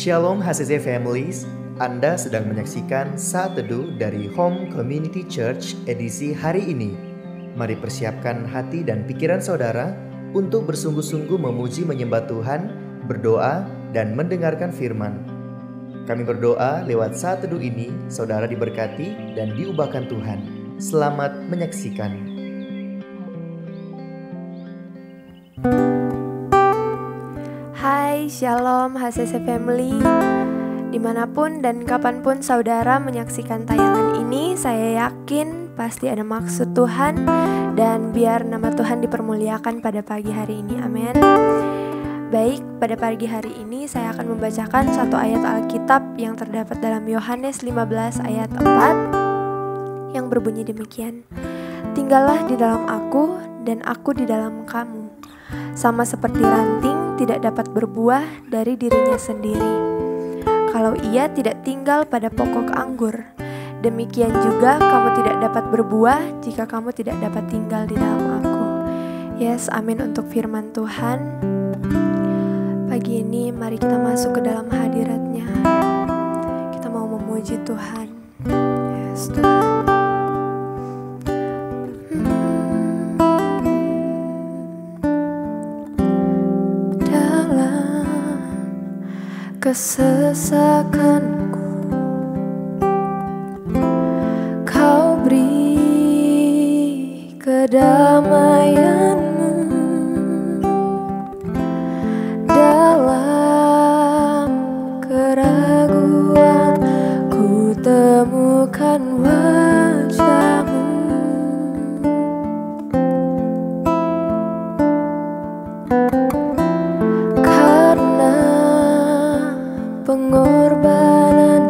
Shalom HCC Families, Anda sedang menyaksikan Saat Teduh dari Home Community Church edisi hari ini. Mari persiapkan hati dan pikiran saudara untuk bersungguh-sungguh memuji menyembah Tuhan, berdoa, dan mendengarkan firman. Kami berdoa lewat Saat Teduh ini, saudara diberkati dan diubahkan Tuhan. Selamat menyaksikan. Hai, Shalom HCC Family. Dimanapun dan kapanpun saudara menyaksikan tayangan ini, saya yakin pasti ada maksud Tuhan, dan biar nama Tuhan dipermuliakan pada pagi hari ini, amin. Baik, pada pagi hari ini saya akan membacakan satu ayat Alkitab yang terdapat dalam Yohanes 15 ayat 4 yang berbunyi demikian. Tinggallah di dalam aku dan aku di dalam kamu. Sama seperti ranting tidak dapat berbuah dari dirinya sendiri kalau ia tidak tinggal pada pokok anggur, demikian juga kamu tidak dapat berbuah jika kamu tidak dapat tinggal di dalam aku. Yes, amin untuk firman Tuhan. Pagi ini mari kita masuk ke dalam hadirat-Nya. Kita mau memuji Tuhan. Yes, Tuhan. Kesesakanku, Kau beri kedamaian-Mu. Dalam keraguan ku temukan wajah-Mu. Pengorbanan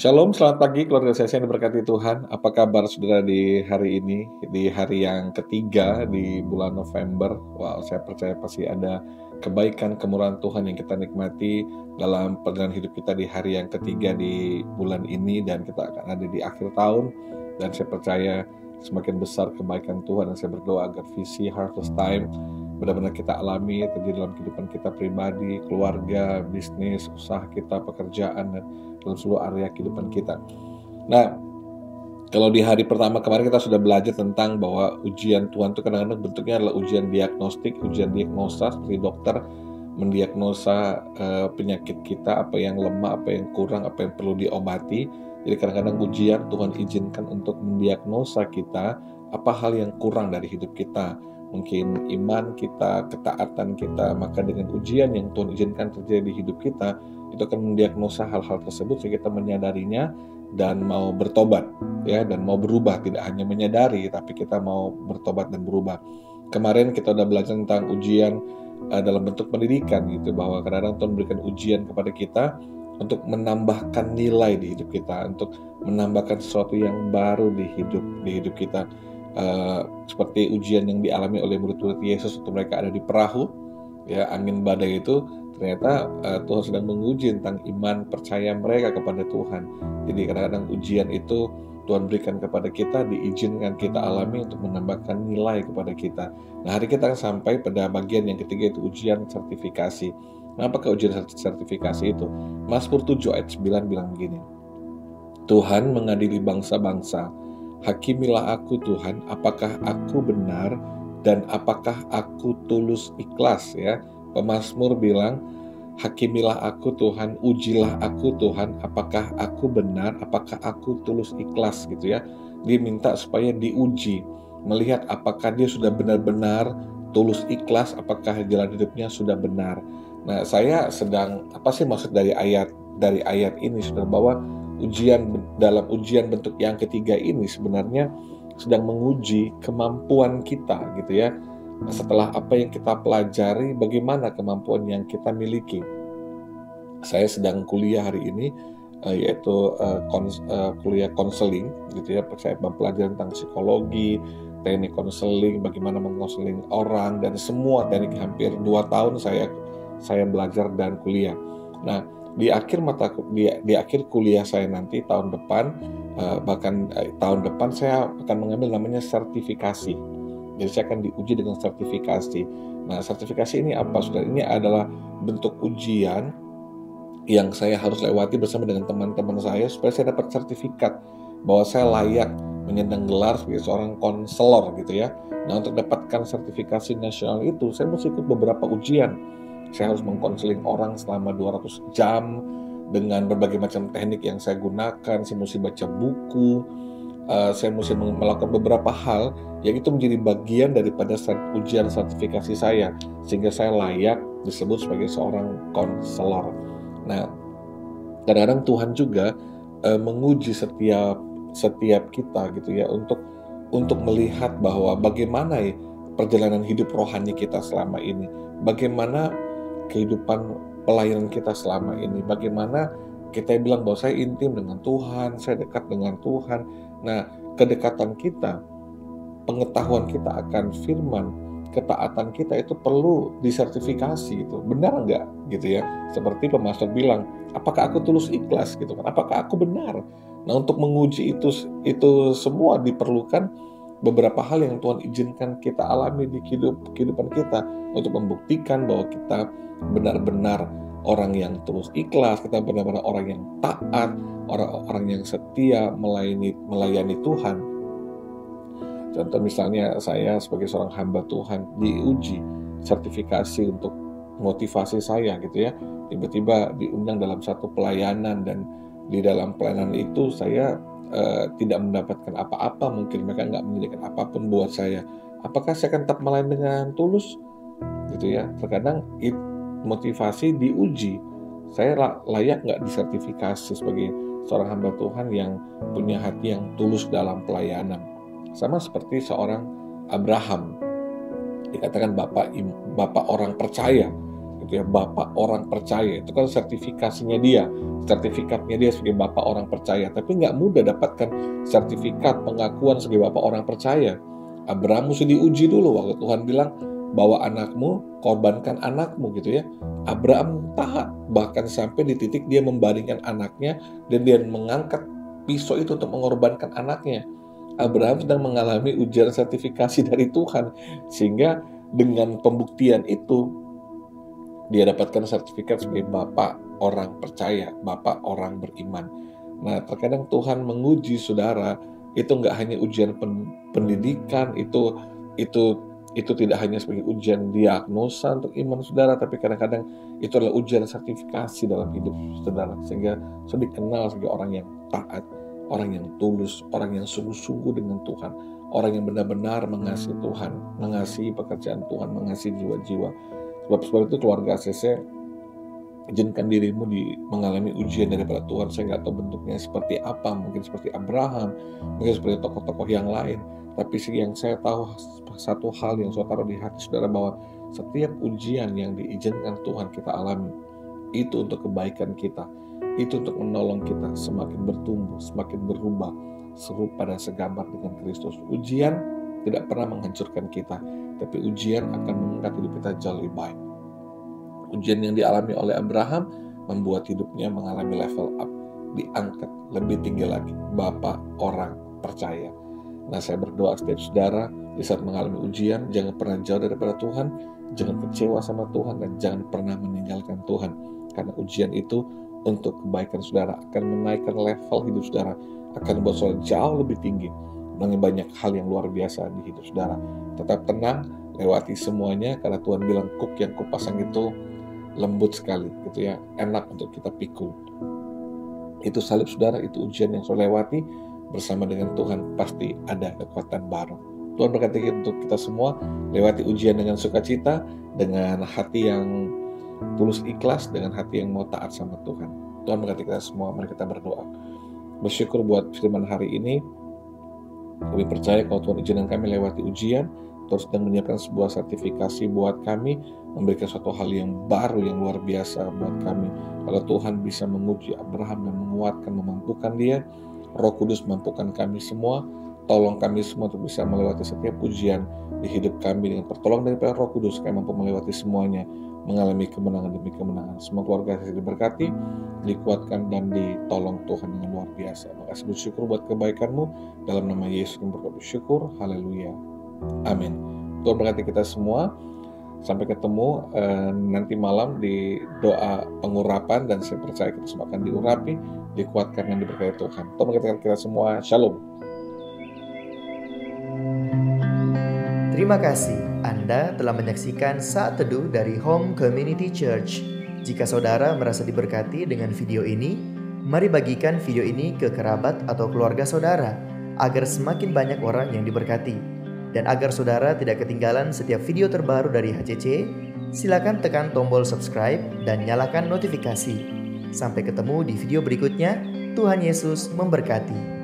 Shalom, selamat pagi keluarga saya yang diberkati Tuhan. Apa kabar saudara di hari ini, di hari yang ketiga di bulan November? Wow, saya percaya pasti ada kebaikan, kemurahan Tuhan yang kita nikmati dalam perjalanan hidup kita di hari yang ketiga di bulan ini, dan kita akan ada di akhir tahun. Dan saya percaya semakin besar kebaikan Tuhan, dan saya berdoa agar visi Harvest Time benar-benar kita alami terjadi dalam kehidupan kita pribadi, keluarga, bisnis, usaha kita, pekerjaan, dan dalam seluruh area kehidupan kita. Nah, kalau di hari pertama kemarin kita sudah belajar tentang bahwa ujian Tuhan itu kadang-kadang bentuknya adalah ujian diagnostik, ujian diagnosa, seperti dokter mendiagnosa penyakit kita, apa yang lemah, apa yang kurang, apa yang perlu diobati. Jadi kadang-kadang ujian Tuhan izinkan untuk mendiagnosa kita apa hal yang kurang dari hidup kita. Mungkin iman kita, ketaatan kita, maka dengan ujian yang Tuhan izinkan terjadi di hidup kita, itu akan mendiagnosa hal-hal tersebut sehingga kita menyadarinya dan mau bertobat, ya, dan mau berubah. Tidak hanya menyadari, tapi kita mau bertobat dan berubah. Kemarin kita udah belajar tentang ujian dalam bentuk pendidikan, gitu, bahwa kadang-kadang Tuhan berikan ujian kepada kita untuk menambahkan nilai di hidup kita, untuk menambahkan sesuatu yang baru di hidup kita. Seperti ujian yang dialami oleh murid-murid Yesus waktu mereka ada di perahu, ya, angin badai itu ternyata Tuhan sedang menguji tentang iman percaya mereka kepada Tuhan. Jadi kadang-kadang ujian itu Tuhan berikan kepada kita, diizinkan kita alami untuk menambahkan nilai kepada kita. Nah, hari kita akan sampai pada bagian yang ketiga, itu ujian sertifikasi. Nah, apakah ujian sertifikasi itu? Mazmur 7 ayat 9 bilang begini, Tuhan mengadili bangsa-bangsa, hakimilah aku Tuhan, apakah aku benar dan apakah aku tulus ikhlas, ya. Pemazmur bilang, hakimilah aku Tuhan, ujilah aku Tuhan, apakah aku benar, apakah aku tulus ikhlas, gitu ya. Dia minta supaya diuji, melihat apakah dia sudah benar-benar tulus ikhlas, apakah jalan hidupnya sudah benar. Nah, saya sedang, apa sih maksud dari ayat ini, sudah bahwa dalam ujian bentuk yang ketiga ini sebenarnya sedang menguji kemampuan kita, gitu ya. Setelah apa yang kita pelajari, bagaimana kemampuan yang kita miliki. Saya sedang kuliah hari ini, yaitu kuliah konseling, gitu ya. Saya mempelajari tentang psikologi, teknik konseling, bagaimana mengkonseling orang, dan semua teknik. Hampir 2 tahun saya belajar dan kuliah. Nah, di akhir kuliah saya nanti tahun depan, tahun depan saya akan mengambil namanya sertifikasi. Jadi saya akan diuji dengan sertifikasi. Nah, sertifikasi ini apa, saudara? Ini adalah bentuk ujian yang saya harus lewati bersama dengan teman-teman saya supaya saya dapat sertifikat bahwa saya layak menyandang gelar sebagai seorang konselor, gitu ya. Nah, untuk dapatkan sertifikasi nasional itu saya mesti ikut beberapa ujian. Saya harus mengkonseling orang selama 200 jam dengan berbagai macam teknik yang saya gunakan. Saya mesti baca buku, saya mesti melakukan beberapa hal yang itu menjadi bagian daripada ujian sertifikasi saya, sehingga saya layak disebut sebagai seorang konselor. Nah, kadang-kadang Tuhan juga menguji setiap kita, gitu ya, untuk melihat bahwa bagaimana perjalanan hidup rohani kita selama ini, bagaimana kehidupan pelayanan kita selama ini, bagaimana kita bilang bahwa saya intim dengan Tuhan, saya dekat dengan Tuhan. Nah, kedekatan kita, pengetahuan kita akan firman, ketaatan kita itu perlu disertifikasi, gitu. Benar enggak, gitu ya? Seperti pemazmur bilang, apakah aku tulus ikhlas, gitu kan? Apakah aku benar? Nah, untuk menguji itu semua diperlukan beberapa hal yang Tuhan izinkan kita alami di kehidupan kita untuk membuktikan bahwa kita benar-benar orang yang tulus ikhlas, kita benar-benar orang yang taat, orang yang setia melayani Tuhan. Contoh misalnya saya sebagai seorang hamba Tuhan diuji sertifikasi untuk motivasi saya, gitu ya. Tiba-tiba diundang dalam satu pelayanan, dan di dalam pelayanan itu saya tidak mendapatkan apa-apa, mungkin mereka nggak menyediakan apapun buat saya. Apakah saya akan tetap melayani dengan tulus, gitu ya? Terkadang motivasi diuji, saya layak nggak disertifikasi sebagai seorang hamba Tuhan yang punya hati yang tulus dalam pelayanan. Sama seperti seorang Abraham, dikatakan bapak orang percaya, gitu gitu ya, Bapak orang percaya. Itu kan sertifikasinya dia, sertifikatnya dia sebagai Bapak orang percaya. Tapi nggak mudah dapatkan sertifikat pengakuan sebagai Bapak orang percaya. Abraham mesti diuji dulu waktu Tuhan bilang, bawa anakmu, korbankan anakmu gitu ya. Abraham taat, bahkan sampai di titik dia membaringkan anaknya dan dia mengangkat pisau itu untuk mengorbankan anaknya. Abraham sedang mengalami ujian sertifikasi dari Tuhan, sehingga dengan pembuktian itu dia dapatkan sertifikat sebagai Bapak orang percaya, Bapak orang beriman. Nah, terkadang Tuhan menguji saudara, itu nggak hanya ujian pendidikan, itu tidak hanya sebagai ujian diagnosa untuk iman saudara, tapi kadang-kadang itu adalah ujian sertifikasi dalam hidup saudara, sehingga saudara dikenal sebagai orang yang taat, orang yang tulus, orang yang sungguh-sungguh dengan Tuhan, orang yang benar-benar mengasihi Tuhan, mengasihi pekerjaan Tuhan, mengasihi jiwa-jiwa. Sebab itu keluarga ACC, izinkan dirimu mengalami ujian daripada Tuhan. Saya nggak tahu bentuknya seperti apa, mungkin seperti Abraham, mungkin seperti tokoh-tokoh yang lain. Tapi yang saya tahu satu hal yang saya taruh di hati saudara, bahwa setiap ujian yang diizinkan Tuhan kita alami, itu untuk kebaikan kita, itu untuk menolong kita semakin bertumbuh, semakin berubah, serupa dan segambar dengan Kristus. Ujian tidak pernah menghancurkan kita, tapi ujian akan mengangkat hidup kita jauh lebih baik. Ujian yang dialami oleh Abraham membuat hidupnya mengalami level up, diangkat lebih tinggi lagi, Bapak orang percaya. Nah, saya berdoa setiap saudara di saat mengalami ujian, jangan pernah jauh daripada Tuhan, jangan kecewa sama Tuhan, dan jangan pernah meninggalkan Tuhan. Karena ujian itu untuk kebaikan saudara, akan menaikkan level hidup saudara, akan membuat saudara jauh lebih tinggi, dengan banyak hal yang luar biasa di hidup saudara. Tetap tenang, lewati semuanya, karena Tuhan bilang kuk yang kupasang itu lembut sekali gitu ya, enak untuk kita pikul. Itu salib saudara, itu ujian yang saudara lewati bersama dengan Tuhan, pasti ada kekuatan baru. Tuhan berkati untuk kita semua, lewati ujian dengan sukacita, dengan hati yang tulus ikhlas, dengan hati yang mau taat sama Tuhan. Tuhan berkati kita semua. Mari kita berdoa. Bersyukur buat firman hari ini. Kami percaya kalau Tuhan izinkan kami lewati ujian, terus sedang menyiapkan sebuah sertifikasi buat kami, memberikan suatu hal yang baru, yang luar biasa buat kami. Kalau Tuhan bisa menguji Abraham dan menguatkan, memampukan dia, Roh Kudus mampukan kami semua, tolong kami semua untuk bisa melewati setiap ujian di hidup kami dengan pertolongan daripada Roh Kudus. Kami mampu melewati semuanya, mengalami kemenangan demi kemenangan. Semua keluarga saya diberkati, dikuatkan dan ditolong Tuhan dengan luar biasa. Makasih bersyukur buat kebaikan-Mu, dalam nama Yesus kami bersyukur. Haleluya. Amin. Tuhan berkati kita semua. Sampai ketemu nanti malam di doa pengurapan, dan saya percaya kita semua akan diurapi, dikuatkan dan diberkati Tuhan. Tuhan berkati kita semua. Shalom. Terima kasih Anda telah menyaksikan Saat Teduh dari Home Community Church. Jika saudara merasa diberkati dengan video ini, mari bagikan video ini ke kerabat atau keluarga saudara, agar semakin banyak orang yang diberkati. Dan agar saudara tidak ketinggalan setiap video terbaru dari HCC, silakan tekan tombol subscribe dan nyalakan notifikasi. Sampai ketemu di video berikutnya. Tuhan Yesus memberkati.